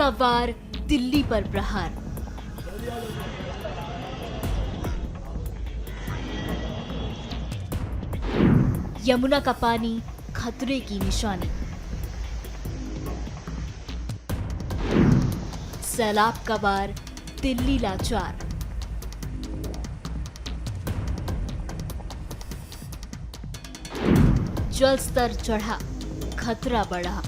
का वार, दिल्ली पर प्रहार। यमुना का पानी खतरे की निशानी। सैलाब का वार, दिल्ली लाचार। जल स्तर चढ़ा, खतरा बढ़ा।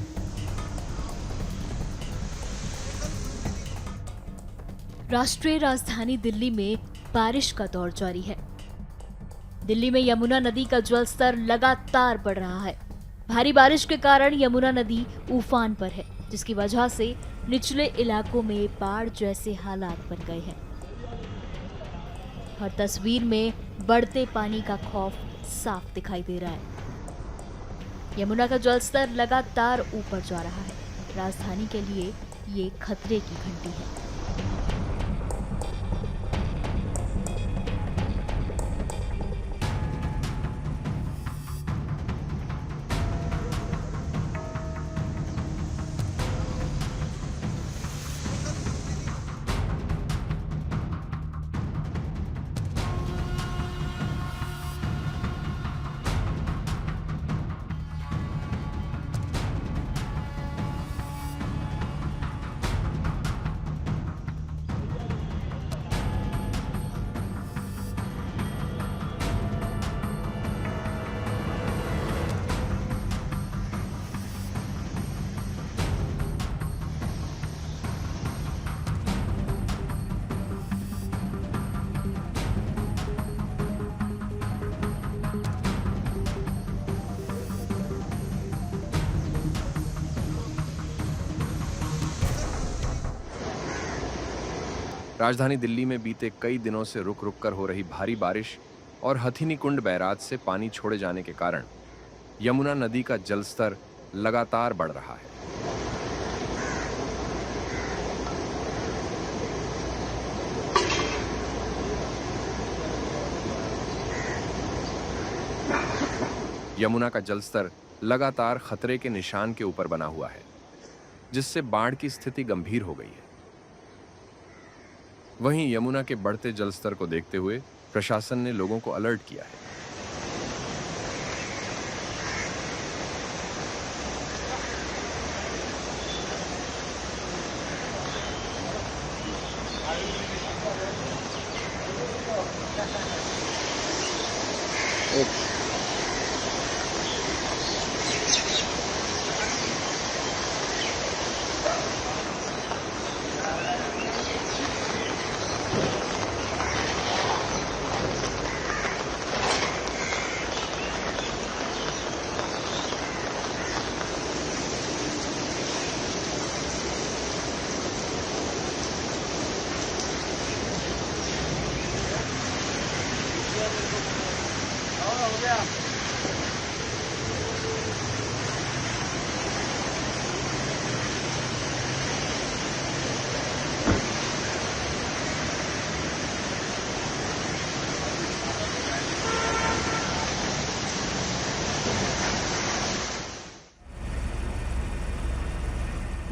राष्ट्रीय राजधानी दिल्ली में बारिश का दौर जारी है। दिल्ली में यमुना नदी का जल स्तर लगातार बढ़ रहा है। भारी बारिश के कारण यमुना नदी उफान पर है, जिसकी वजह से निचले इलाकों में बाढ़ जैसे हालात बन गए हैं। हर तस्वीर में बढ़ते पानी का खौफ साफ दिखाई दे रहा है। यमुना का जल स्तर लगातार ऊपर जा रहा है। राजधानी के लिए ये खतरे की घंटी है। राजधानी दिल्ली में बीते कई दिनों से रुक रुक कर हो रही भारी बारिश और हथिनी कुंड बैराज से पानी छोड़े जाने के कारण यमुना नदी का जलस्तर लगातार बढ़ रहा है। यमुना का जलस्तर लगातार खतरे के निशान के ऊपर बना हुआ है, जिससे बाढ़ की स्थिति गंभीर हो गई है। वहीं यमुना के बढ़ते जलस्तर को देखते हुए प्रशासन ने लोगों को अलर्ट किया है।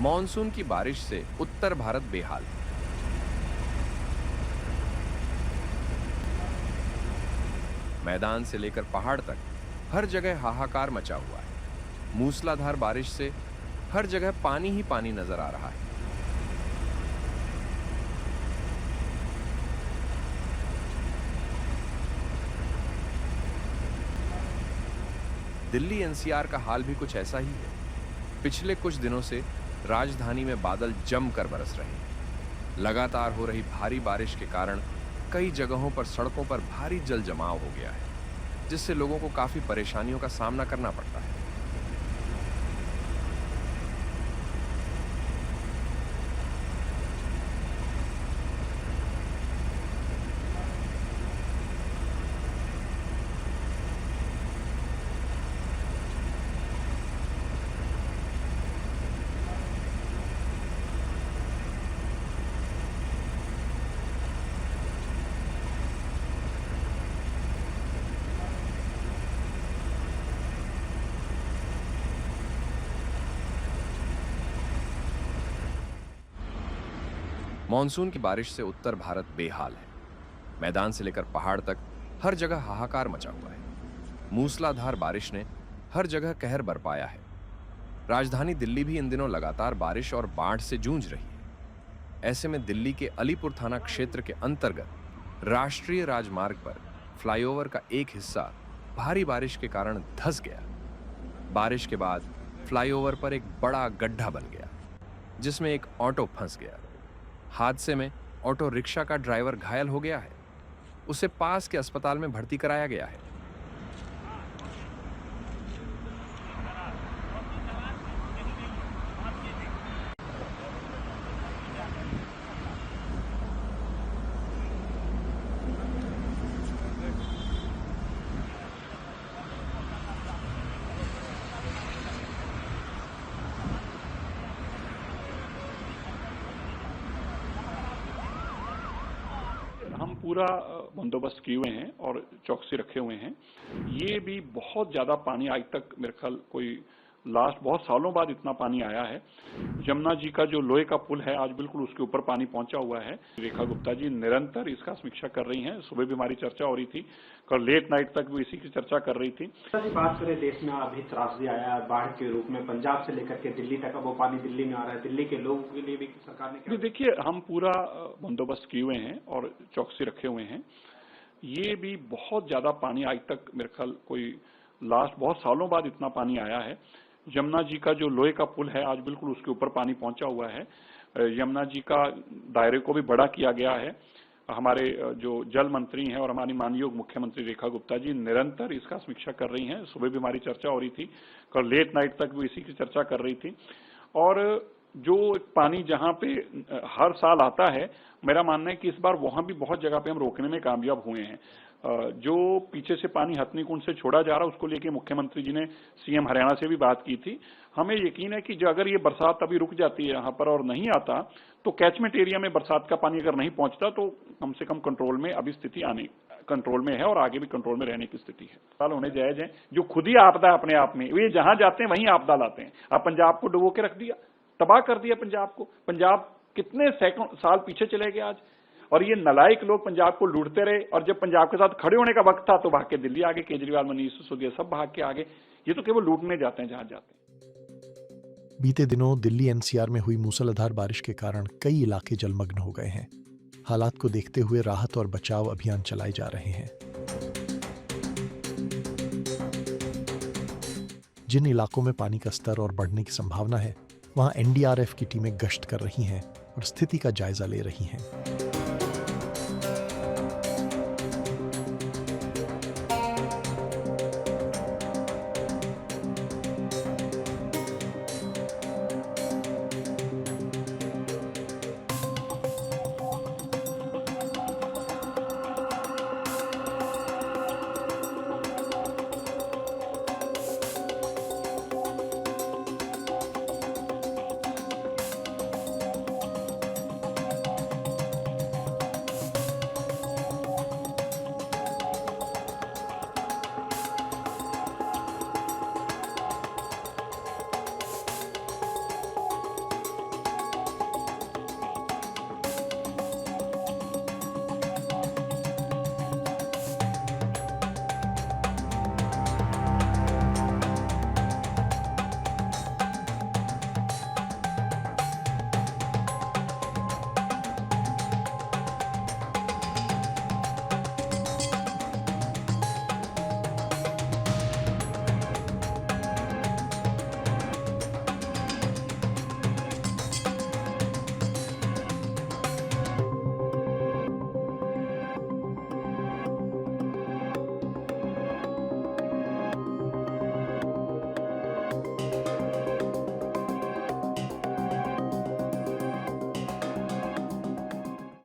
मॉनसून की बारिश से उत्तर भारत बेहाल। मैदान से लेकर पहाड़ तक हर जगह हाहाकार मचा हुआ है। मूसलाधार बारिश से हर जगह पानी ही पानी नजर आ रहा है। दिल्ली एनसीआर का हाल भी कुछ ऐसा ही है। पिछले कुछ दिनों से राजधानी में बादल जमकर बरस रहे हैं। लगातार हो रही भारी बारिश के कारण कई जगहों पर सड़कों पर भारी जल जमाव हो गया है, जिससे लोगों को काफी परेशानियों का सामना करना पड़ता है। मॉनसून की बारिश से उत्तर भारत बेहाल है। मैदान से लेकर पहाड़ तक हर जगह हाहाकार मचा हुआ है। मूसलाधार बारिश ने हर जगह कहर बरपाया है। राजधानी दिल्ली भी इन दिनों लगातार बारिश और बाढ़ से जूझ रही है। ऐसे में दिल्ली के अलीपुर थाना क्षेत्र के अंतर्गत राष्ट्रीय राजमार्ग पर फ्लाईओवर का एक हिस्सा भारी बारिश के कारण धंस गया। बारिश के बाद फ्लाईओवर पर एक बड़ा गड्ढा बन गया, जिसमें एक ऑटो फंस गया। हादसे में ऑटो रिक्शा का ड्राइवर घायल हो गया है। उसे पास के अस्पताल में भर्ती कराया गया है। हम पूरा बंदोबस्त किए हुए हैं और चौकसी रखे हुए हैं। ये भी बहुत ज्यादा पानी आज तक मेरे ख्याल कोई लास्ट बहुत सालों बाद इतना पानी आया है। यमुना जी का जो लोहे का पुल है आज बिल्कुल उसके ऊपर पानी पहुंचा हुआ है। रेखा गुप्ता जी निरंतर इसका समीक्षा कर रही हैं। सुबह भी हमारी चर्चा हो रही थी, कल लेट नाइट तक भी इसी की चर्चा कर रही थी। बात करें, देश में अभी त्रासदी आया है बाढ़ के रूप में, पंजाब से लेकर के दिल्ली तक अब वो पानी दिल्ली में आ रहा है। दिल्ली के लोगों के लिए भी सरकार ने देखिए, हम पूरा बंदोबस्त किए हुए हैं और चौकसी रखे हुए हैं। ये भी बहुत ज्यादा पानी आज तक मेरे ख्याल कोई लास्ट बहुत सालों बाद इतना पानी आया है। यमुना जी का जो लोहे का पुल है आज बिल्कुल उसके ऊपर पानी पहुंचा हुआ है। यमुना जी का दायरे को भी बड़ा किया गया है। हमारे जो जल मंत्री हैं और हमारी माननीय मुख्यमंत्री रेखा गुप्ता जी निरंतर इसका समीक्षा कर रही हैं। सुबह भी हमारी चर्चा हो रही थी, कल लेट नाइट तक भी इसी की चर्चा कर रही थी। और जो पानी जहां पे हर साल आता है, मेरा मानना है कि इस बार वहां भी बहुत जगह पे हम रोकने में कामयाब हुए हैं। जो पीछे से पानी हथनी कुंड से छोड़ा जा रहा है उसको लेके मुख्यमंत्री जी ने सीएम हरियाणा से भी बात की थी। हमें यकीन है कि जो अगर ये बरसात अभी रुक जाती है यहाँ पर और नहीं आता, तो कैचमेंट एरिया में बरसात का पानी अगर नहीं पहुंचता तो कम से कम कंट्रोल में अभी स्थिति आने कंट्रोल में है और आगे भी कंट्रोल में रहने की स्थिति है। साल होने जायज है, जो खुद ही आपदा है अपने आप में, वे जहां जाते हैं वहीं आपदा लाते हैं। अब पंजाब को डुबो के रख दिया, तबाह कर दिया पंजाब को। पंजाब कितने सैकड़ों साल पीछे चले गए आज, और ये नलायक लोग पंजाब को लूटते रहे। और जब पंजाब के साथ खड़े होने का वक्त था तो भाग के दिल्ली आगे, केजरीवाल, मनीष सिसोदिया सब भाग के आगे। ये तो केवल लूटने जाते हैं जहां जाते हैं। बीते दिनों दिल्ली एनसीआर में हुई मूसलाधार बारिश के कारण कई इलाके जलमग्न हो गए हैं। हालात को देखते हुए राहत और बचाव अभियान चलाए जा रहे हैं। जिन इलाकों में पानी का स्तर और बढ़ने की संभावना है, वहां एनडीआरएफ की टीमें गश्त कर रही हैं और स्थिति का जायजा ले रही हैं।